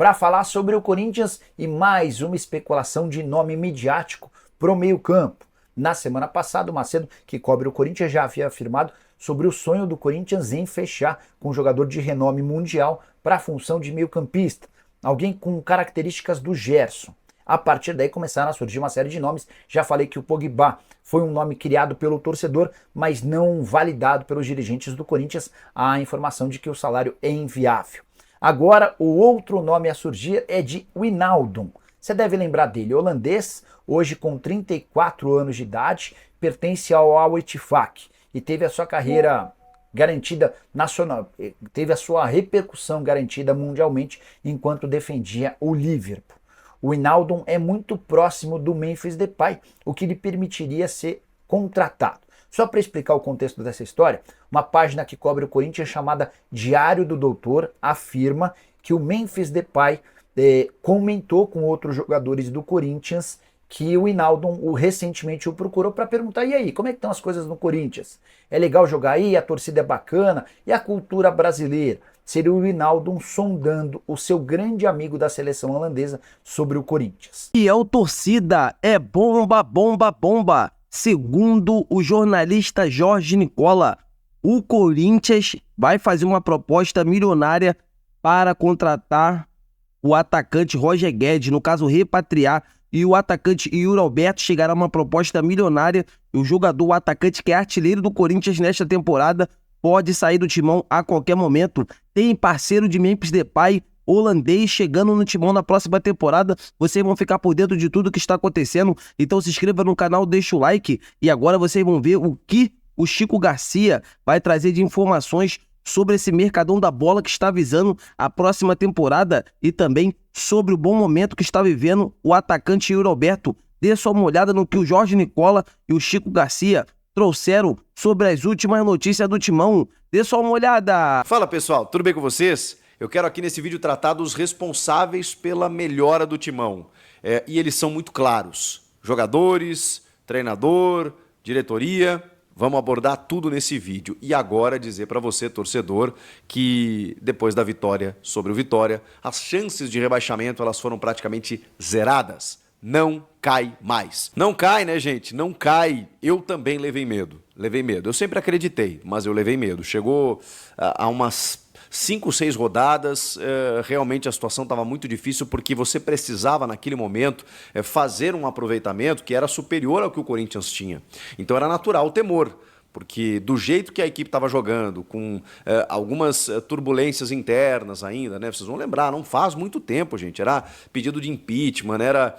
para falar sobre o Corinthians e mais uma especulação de nome midiático pro meio-campo. Na semana passada, o Macedo, que cobre o Corinthians, já havia afirmado sobre o sonho do Corinthians em fechar com um jogador de renome mundial para a função de meio-campista, alguém com características do Gerson. A partir daí começaram a surgir uma série de nomes. Já falei que o Pogba foi um nome criado pelo torcedor, mas não validado pelos dirigentes do Corinthians, a informação de que o salário é inviável. Agora, o outro nome a surgir é de Wijnaldum. Você deve lembrar dele, holandês, hoje com 34 anos de idade, pertence ao Al Ettifaq e teve a sua carreira garantida nacional, teve a sua repercussão garantida mundialmente enquanto defendia o Liverpool. O Wijnaldum é muito próximo do Memphis Depay, o que lhe permitiria ser contratado. Só para explicar o contexto dessa história, uma página que cobre o Corinthians chamada Diário do Doutor afirma que o Memphis Depay comentou com outros jogadores do Corinthians que o Wijnaldum recentemente o procurou para perguntar: e aí, como é que estão as coisas no Corinthians? É legal jogar aí, a torcida é bacana, e a cultura brasileira? Seria o Wijnaldum sondando o seu grande amigo da seleção holandesa sobre o Corinthians. Fiel torcida, é bomba, bomba, bomba. Segundo o jornalista Jorge Nicola, o Corinthians vai fazer uma proposta milionária para contratar o atacante Roger Guedes, no caso repatriar, e o atacante Yuri Alberto chegará a uma proposta milionária, e o jogador, o atacante que é artilheiro do Corinthians nesta temporada, pode sair do timão a qualquer momento. Tem parceiro de Memphis Depay, holandês, chegando no timão na próxima temporada. Vocês vão ficar por dentro de tudo que está acontecendo, então se inscreva no canal, deixa o like, e agora vocês vão ver o que o Chico Garcia vai trazer de informações sobre esse mercadão da bola que está visando a próxima temporada e também sobre o bom momento que está vivendo o atacante Yuri Alberto. Dê só uma olhada no que o Jorge Nicola e o Chico Garcia trouxeram sobre as últimas notícias do Timão. Dê só uma olhada. Fala pessoal, tudo bem com vocês? Eu quero aqui nesse vídeo tratar dos responsáveis pela melhora do Timão. E eles são muito claros: jogadores, treinador, diretoria. Vamos abordar tudo nesse vídeo. E agora dizer para você, torcedor, que depois da vitória sobre o Vitória, as chances de rebaixamento elas foram praticamente zeradas. Não cai mais. Não cai, né, gente? Não cai. Eu também levei medo. Levei medo. Eu sempre acreditei, mas eu levei medo. Chegou a umas 5, 6 rodadas, realmente a situação estava muito difícil porque você precisava naquele momento fazer um aproveitamento que era superior ao que o Corinthians tinha. Então era natural o temor, porque do jeito que a equipe estava jogando, com algumas turbulências internas ainda, né? Vocês vão lembrar, não faz muito tempo, gente, era pedido de impeachment, era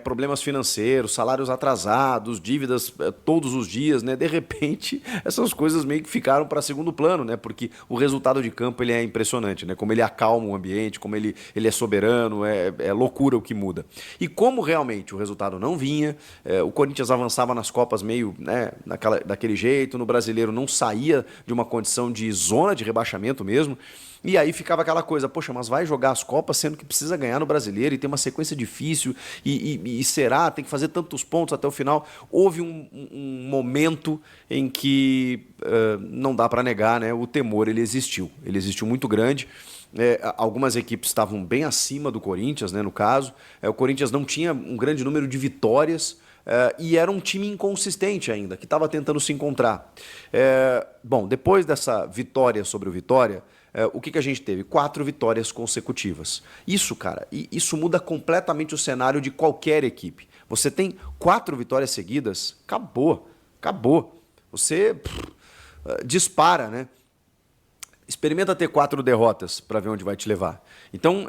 problemas financeiros, salários atrasados, dívidas todos os dias, né? De repente, essas coisas meio que ficaram para segundo plano, né? Porque o resultado de campo ele é impressionante, né? Como ele acalma o ambiente, como ele é soberano, é loucura o que muda. E como realmente o resultado não vinha, o Corinthians avançava nas Copas meio, né, daquele jeito, no Brasileiro não saía de uma condição de zona de rebaixamento mesmo. E aí ficava aquela coisa: poxa, mas vai jogar as Copas sendo que precisa ganhar no Brasileiro e tem uma sequência difícil e será? Tem que fazer tantos pontos até o final. Houve um momento em que não dá para negar, né? O temor ele existiu muito grande. Algumas equipes estavam bem acima do Corinthians, né, no caso. O Corinthians não tinha um grande número de vitórias. E era um time inconsistente ainda, que estava tentando se encontrar. Bom, depois dessa vitória sobre o Vitória, o que a gente teve? 4 vitórias consecutivas. Isso, cara, isso muda completamente o cenário de qualquer equipe. Você tem 4 vitórias seguidas, acabou. Você dispara, né? Experimenta ter 4 derrotas para ver onde vai te levar. Então,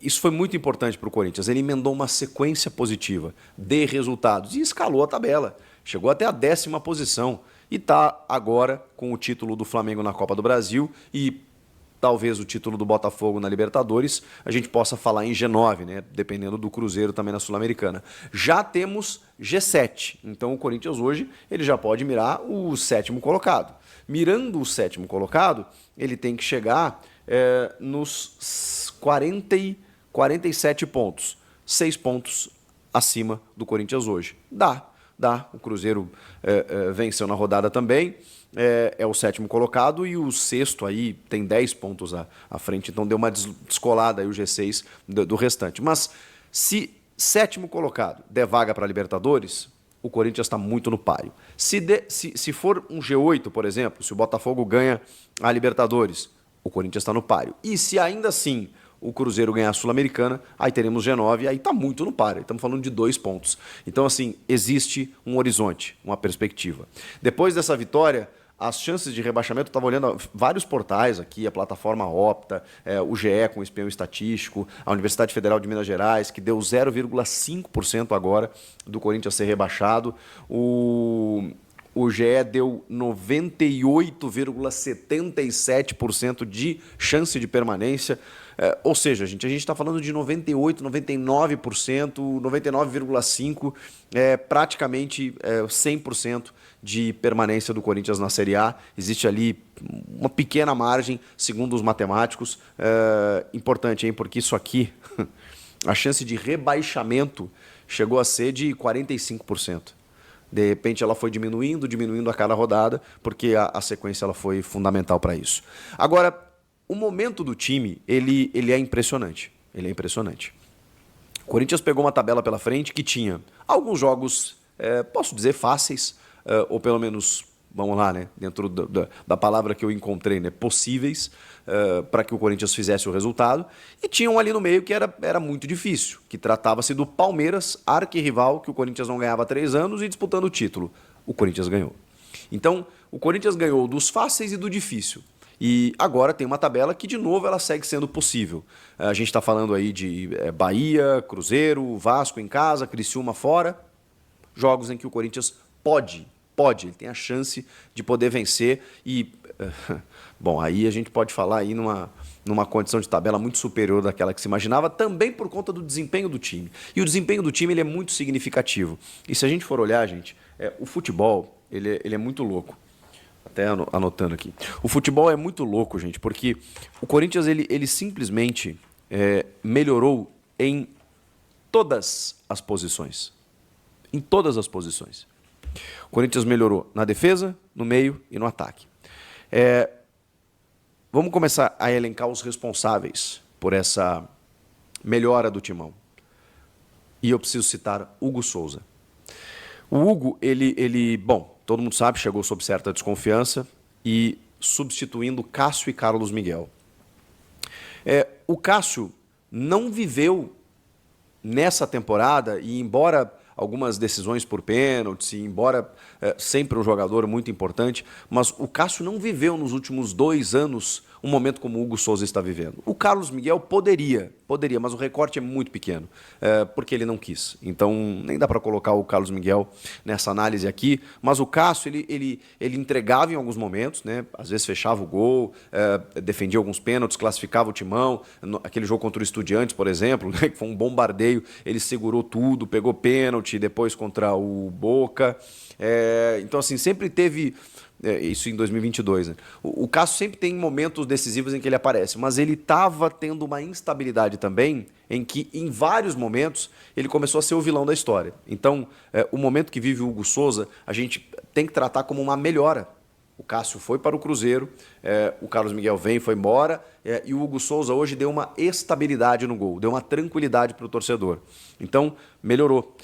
isso foi muito importante para o Corinthians. Ele emendou uma sequência positiva de resultados e escalou a tabela. Chegou até a 10ª posição e está agora com o título do Flamengo na Copa do Brasil e talvez o título do Botafogo na Libertadores. A gente possa falar em G9, né? Dependendo do Cruzeiro também na Sul-Americana. Já temos G7. Então, o Corinthians hoje ele já pode mirar o 7º colocado. Mirando o 7º colocado, ele tem que chegar nos 47 pontos. 6 pontos acima do Corinthians hoje. Dá. O Cruzeiro venceu na rodada também. é o 7º colocado e o 6º aí tem 10 pontos à frente, então deu uma descolada aí o G6 do restante. Mas se 7º colocado der vaga para a Libertadores, o Corinthians está muito no páreo. Se for um G8, por exemplo, se o Botafogo ganha a Libertadores, o Corinthians está no páreo. E se ainda assim o Cruzeiro ganhar a Sul-Americana, aí teremos G9, aí está muito no páreo. Estamos falando de 2 pontos. Então, assim, existe um horizonte, uma perspectiva. Depois dessa vitória, as chances de rebaixamento, eu estava olhando vários portais aqui, a plataforma Opta, o GE com o espião estatístico, a Universidade Federal de Minas Gerais, que deu 0,5% agora do Corinthians ser rebaixado. O GE deu 98,77% de chance de permanência. Ou seja, a gente está falando de 98%, 99%, 99,5%, praticamente 100% de permanência do Corinthians na Série A. Existe ali uma pequena margem, segundo os matemáticos. Importante, hein? Porque isso aqui, a chance de rebaixamento chegou a ser de 45%. De repente ela foi diminuindo a cada rodada, porque a sequência ela foi fundamental para isso. Agora, o momento do time, ele é impressionante. Ele é impressionante. O Corinthians pegou uma tabela pela frente que tinha alguns jogos, posso dizer, fáceis, ou pelo menos, vamos lá, né, dentro da palavra que eu encontrei, né, possíveis, para que o Corinthians fizesse o resultado. E tinha um ali no meio que era muito difícil, que tratava-se do Palmeiras, arquirrival, que o Corinthians não ganhava há 3 anos e disputando o título. O Corinthians ganhou. Então, o Corinthians ganhou dos fáceis e do difícil. E agora tem uma tabela que, de novo, ela segue sendo possível. A gente está falando aí de Bahia, Cruzeiro, Vasco em casa, Criciúma fora. Jogos em que o Corinthians pode, ele tem a chance de poder vencer. E, bom, aí a gente pode falar aí numa condição de tabela muito superior daquela que se imaginava, também por conta do desempenho do time. E o desempenho do time ele é muito significativo. E se a gente for olhar, gente, o futebol ele é muito louco. Até anotando aqui. O futebol é muito louco, gente, porque o Corinthians ele simplesmente melhorou em todas as posições. Em todas as posições. O Corinthians melhorou na defesa, no meio e no ataque. Vamos começar a elencar os responsáveis por essa melhora do timão. E eu preciso citar Hugo Souza. O Hugo, bom, todo mundo sabe, chegou sob certa desconfiança e substituindo Cássio e Carlos Miguel. O Cássio não viveu nessa temporada, e embora algumas decisões por pênaltis, embora sempre um jogador muito importante, mas o Cássio não viveu nos últimos 2 anos um momento como o Hugo Souza está vivendo. O Carlos Miguel poderia, mas o recorte é muito pequeno, porque ele não quis. Então, nem dá para colocar o Carlos Miguel nessa análise aqui, mas o Cássio, ele entregava em alguns momentos, né? Às vezes fechava o gol, defendia alguns pênaltis, classificava o timão. Aquele jogo contra o Estudiantes, por exemplo, né? Que foi um bombardeio, ele segurou tudo, pegou pênalti, depois contra o Boca. Então, assim, sempre teve... isso em 2022, né? O Cássio sempre tem momentos decisivos em que ele aparece, mas ele estava tendo uma instabilidade também, em que em vários momentos ele começou a ser o vilão da história. Então, o momento que vive o Hugo Souza, a gente tem que tratar como uma melhora. O Cássio foi para o Cruzeiro, o Carlos Miguel foi embora, e o Hugo Souza hoje deu uma estabilidade no gol, deu uma tranquilidade para o torcedor. Então, melhorou.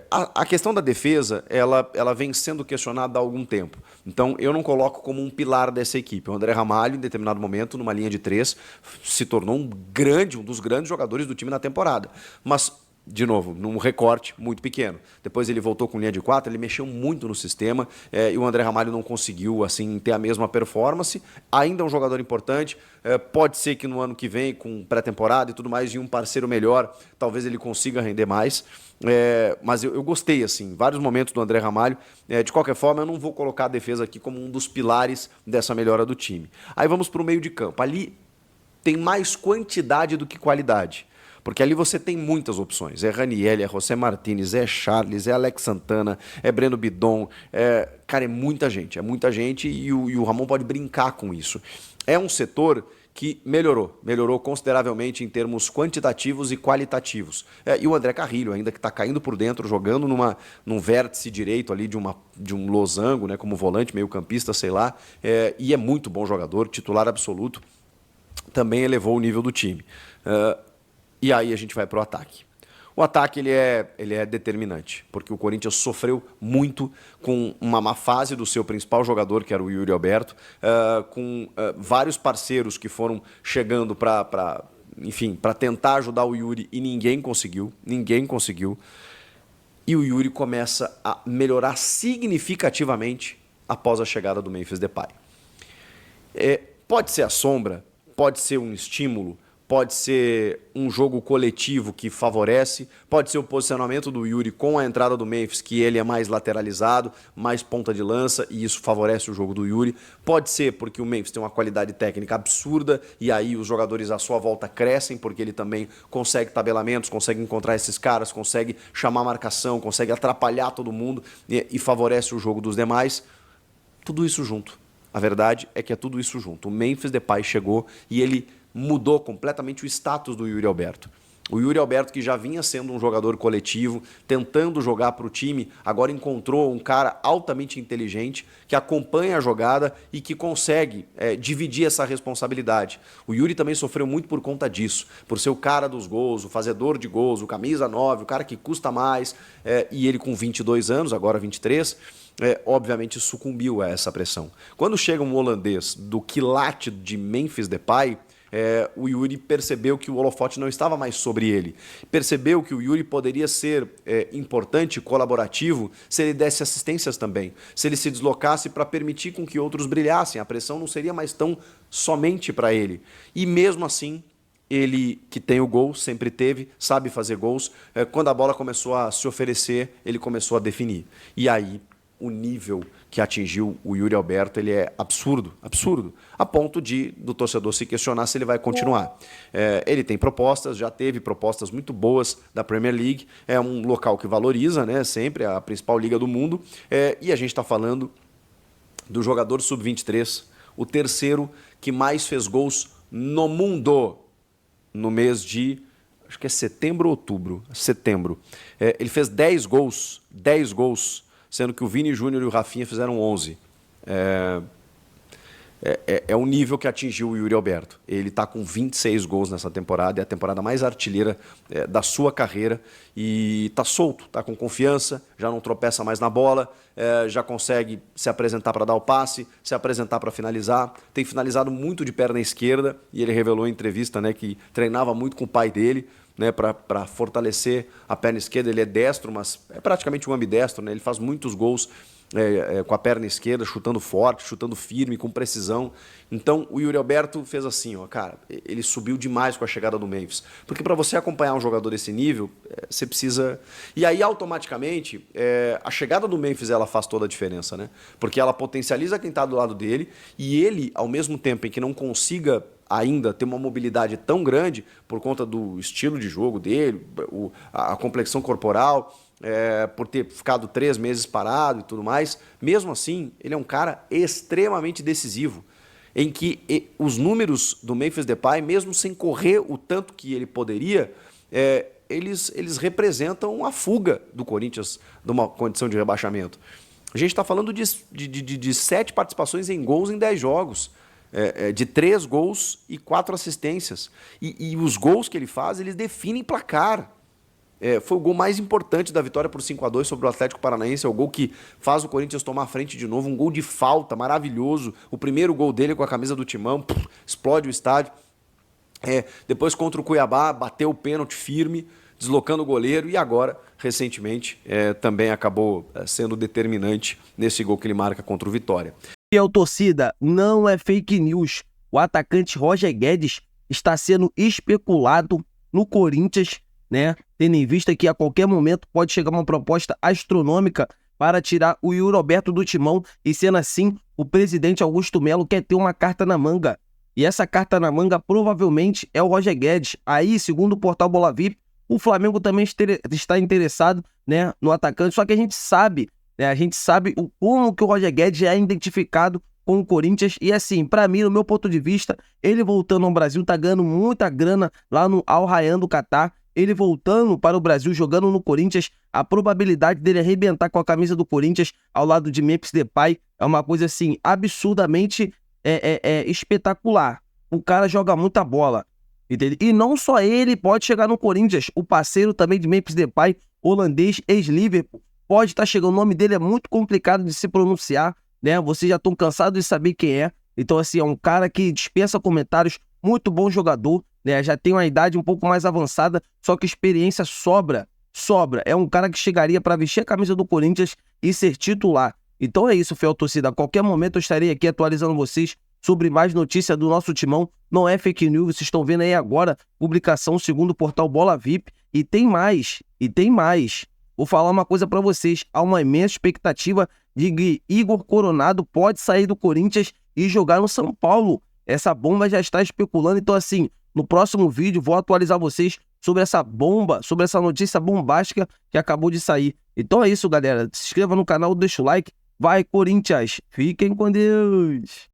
A questão da defesa, ela vem sendo questionada há algum tempo. Então, eu não coloco como um pilar dessa equipe. O André Ramalho, em determinado momento, numa linha de 3, se tornou um dos grandes jogadores do time na temporada. Mas, de novo, num recorte muito pequeno. Depois ele voltou com linha de 4, ele mexeu muito no sistema, e o André Ramalho não conseguiu assim ter a mesma performance. Ainda é um jogador importante, pode ser que no ano que vem, com pré-temporada e tudo mais, e um parceiro melhor, talvez ele consiga render mais. Mas eu gostei, assim, vários momentos do André Ramalho. De qualquer forma, eu não vou colocar a defesa aqui como um dos pilares dessa melhora do time. Aí vamos para o meio de campo. Ali tem mais quantidade do que qualidade. Porque ali você tem muitas opções. É Raniel, é José Martínez, é Charles, é Alex Santana, é Breno Bidon. Cara, é muita gente e o Ramon pode brincar com isso. É um setor que melhorou consideravelmente em termos quantitativos e qualitativos. E o André Carrillo, ainda que está caindo por dentro, jogando num vértice direito ali de um losango, né, como volante, meio campista, sei lá, e é muito bom jogador, titular absoluto, também elevou o nível do time. E aí a gente vai para o ataque. O ataque ele é determinante, porque o Corinthians sofreu muito com uma má fase do seu principal jogador, que era o Yuri Alberto, com vários parceiros que foram chegando para tentar ajudar o Yuri e ninguém conseguiu. E o Yuri começa a melhorar significativamente após a chegada do Memphis Depay. Pode ser a sombra, pode ser um estímulo, pode ser um jogo coletivo que favorece, pode ser o posicionamento do Yuri com a entrada do Memphis, que ele é mais lateralizado, mais ponta de lança, e isso favorece o jogo do Yuri. Pode ser porque o Memphis tem uma qualidade técnica absurda, e aí os jogadores à sua volta crescem, porque ele também consegue tabelamentos, consegue encontrar esses caras, consegue chamar marcação, consegue atrapalhar todo mundo e favorece o jogo dos demais. Tudo isso junto. A verdade é que é tudo isso junto. O Memphis Depay chegou e ele mudou completamente o status do Yuri Alberto. O Yuri Alberto, que já vinha sendo um jogador coletivo, tentando jogar para o time, agora encontrou um cara altamente inteligente, que acompanha a jogada e que consegue dividir essa responsabilidade. O Yuri também sofreu muito por conta disso, por ser o cara dos gols, o fazedor de gols, o camisa 9, o cara que custa mais, e ele com 22 anos, agora 23, obviamente sucumbiu a essa pressão. Quando chega um holandês do quilate de Memphis Depay, o Yuri percebeu que o holofote não estava mais sobre ele. Percebeu que o Yuri poderia ser importante, colaborativo, se ele desse assistências também. Se ele se deslocasse para permitir com que outros brilhassem. A pressão não seria mais tão somente para ele. E mesmo assim, ele que tem o gol, sempre teve, sabe fazer gols. Quando a bola começou a se oferecer, ele começou a definir. E aí, o nível que atingiu o Yuri Alberto, ele é absurdo, a ponto do torcedor se questionar se ele vai continuar. Ele tem propostas, já teve propostas muito boas da Premier League, é um local que valoriza, né, sempre a principal liga do mundo, e a gente está falando do jogador sub-23, o terceiro que mais fez gols no mundo, no mês de, acho que é setembro ou outubro, setembro. Ele fez 10 gols, sendo que o Vini Júnior e o Rafinha fizeram 11. É o nível que atingiu o Yuri Alberto. Ele está com 26 gols nessa temporada, é a temporada mais artilheira da sua carreira, e está solto, está com confiança, já não tropeça mais na bola, já consegue se apresentar para dar o passe, se apresentar para finalizar, tem finalizado muito de perna esquerda, e ele revelou em entrevista, né, que treinava muito com o pai dele, né, para fortalecer a perna esquerda. Ele é destro, mas é praticamente um ambidestro, né? Ele faz muitos gols com a perna esquerda, chutando forte, chutando firme, com precisão. Então o Yuri Alberto fez assim, cara, ele subiu demais com a chegada do Memphis, porque para você acompanhar um jogador desse nível, você precisa... E aí automaticamente a chegada do Memphis, ela faz toda a diferença, né? Porque ela potencializa quem está do lado dele, e ele, ao mesmo tempo em que não consiga ainda ter uma mobilidade tão grande por conta do estilo de jogo dele, a complexão corporal, por ter ficado 3 meses parado e tudo mais, mesmo assim, ele é um cara extremamente decisivo, em que os números do Memphis Depay, mesmo sem correr o tanto que ele poderia, eles representam a fuga do Corinthians de uma condição de rebaixamento. A gente está falando de 7 participações em gols em 10 jogos, de 3 gols e 4 assistências. E os gols que ele faz, eles definem placar. Foi o gol mais importante da vitória por 5-2 sobre o Atlético Paranaense. É o gol que faz o Corinthians tomar a frente de novo. Um gol de falta maravilhoso. O primeiro gol dele com a camisa do Timão, explode o estádio. Depois contra o Cuiabá, bateu o pênalti firme, deslocando o goleiro. E agora, recentemente, também acabou sendo determinante nesse gol que ele marca contra o Vitória. Fiel torcida, não é fake news. O atacante Roger Guedes está sendo especulado no Corinthians, né? Tendo em vista que a qualquer momento pode chegar uma proposta astronômica para tirar o Yuri Alberto do timão, e sendo assim, o presidente Augusto Melo quer ter uma carta na manga. E essa carta na manga provavelmente é o Roger Guedes. Aí, segundo o portal Bola VIP, o Flamengo também está interessado, né, no atacante, só que a gente sabe como que o Roger Guedes é identificado com o Corinthians. E assim, pra mim, no meu ponto de vista, ele voltando ao Brasil tá ganhando muita grana lá no Al Rayyan do Catar. Ele voltando para o Brasil, jogando no Corinthians, a probabilidade dele arrebentar com a camisa do Corinthians ao lado de Memphis Depay é uma coisa assim, absurdamente espetacular. O cara joga muita bola, entendeu? E não só ele pode chegar no Corinthians, o parceiro também de Memphis Depay, holandês, ex-Liverpool, pode estar chegando. O nome dele é muito complicado de se pronunciar, né? Vocês já estão cansados de saber quem é. Então, assim, é um cara que dispensa comentários, muito bom jogador, né? Já tem uma idade um pouco mais avançada, só que experiência sobra. É um cara que chegaria para vestir a camisa do Corinthians e ser titular. Então é isso, fiel torcida. A qualquer momento eu estarei aqui atualizando vocês sobre mais notícias do nosso timão. Não é fake news, vocês estão vendo aí agora, publicação segundo o portal Bola VIP. E tem mais. Vou falar uma coisa para vocês. Há uma imensa expectativa de que Igor Coronado pode sair do Corinthians e jogar no São Paulo. Essa bomba já está especulando. Então, assim, no próximo vídeo vou atualizar vocês sobre essa bomba, sobre essa notícia bombástica que acabou de sair. Então é isso, galera. Se inscreva no canal, deixa o like. Vai, Corinthians! Fiquem com Deus!